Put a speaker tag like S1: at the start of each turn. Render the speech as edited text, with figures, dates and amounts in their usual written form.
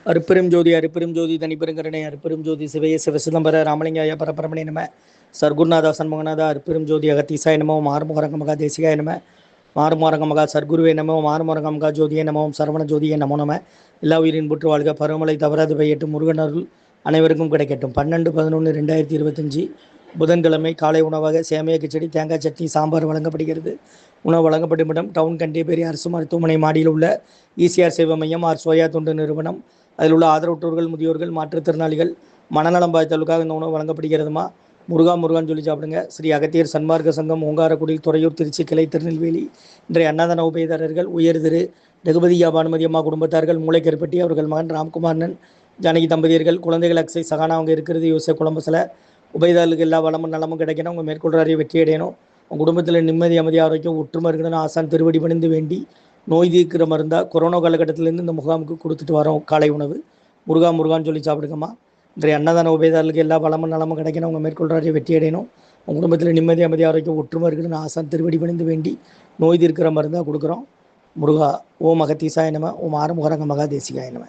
S1: அருப்பெரும் ஜோதி அருப்பெரும் ஜோதி தனிப்பெருங்கருணை அருப்பெரும் ஜோதி சிவைய சிவசிதம்பர ராமலிங்காய பரபரமணே நம. சர்க்குருநாதா சண்முகநாதா அருப்பெரும் ஜோதி அகத்தீசாய நமோ மாறுமுகரங்க மகா தேசிகாய நம. மாறுமாரங்க மகா சர்க்குருவே நமோ மாறுமாரங்க மகா ஜோதியே நமோ சரவண ஜோதியே நமோ நம. எல்லா உயிரின் புற்று வாழ்க, பருவமழை தவறாது பெய்யட்டும், முருகன் அருள் அனைவருக்கும் கிடைக்கட்டும். 12/11/2025 புதன்கிழமை காலை உணவாக சேமியா கிச்சடி, தேங்காய் சட்னி, சாம்பார் வழங்கப்படுகிறது. உணவு வழங்கப்படும் இடம் டவுன் கண்டியப்பேரி அரசு மருத்துவமனை மாடியில் உள்ள ஈசிஆர் சேவை மையம் ஆர் சோயா தொண்டு நிறுவனம். அதில் உள்ள ஆதரவற்றோர்கள், முதியோர்கள், மாற்றுத்திறனாளிகள், மனநலம் பாதித்தவர்களுக்காக இந்த உணவு வழங்கப்படுகிறதுமா. முருகான்னு சொல்லி சாப்பிடுங்க. ஸ்ரீ அகத்தியர் சன்மார்க்க சங்கம், ஓங்காரக்குடி, துறையூர், திருச்சி கிளை, திருநெல்வேலி. இன்றைய அன்னதான உபயதாரர்கள் உயர் திரு ரகுபதியா பானுமதி அம்மா குடும்பத்தார்கள், மூளைக்கருப்பட்டி, அவர்கள் மகன் ராம்குமாரன், ஜானகி தம்பதியர்கள், குழந்தைகள் அக்ஷய் சகானா அவங்க இருக்கிறது யோசை குழம்பசில. உபயதாரர்களுக்கு எல்லா வளமும் நலமும் கிடைக்கணும், உங்கள் மேற்கொள்றாரையை வெற்றி அடையணும், உங்கள் குடும்பத்தில் நிம்மதி, அமைதி, ஆரோக்கியம், ஒற்றுமை இருக்கணும்னு ஆசான் திருவடி பணிந்து வேண்டி நோய் தீர்க்கிற மருந்தா கொரோனா காலகட்டத்திலேருந்து இந்த முகாமுக்கு கொடுத்துட்டு வரோம். காலை உணவு முருகான்னு சொல்லி சாப்பிடுங்கம்மா. இன்றைய அன்னதான உபயதாரர்களுக்கு எல்லா வளமும் நலமும் கிடைக்கணும், உங்கள் மேற்கொள்றாரையை வெற்றி அடையணும், உங்கள் குடும்பத்தில் நிம்மதி, அமைதி, ஆரோக்கியம், ஒற்றுமை இருக்கணும்னு ஆசான் திருவடி பணிந்து வேண்டி நோய் தீர்க்கிற மருந்தாக கொடுக்குறோம். முருகா ஓம் அகத்தீசாய நம, ஓம் ஆறுமுகரங்க மகா தேசிகாய நம.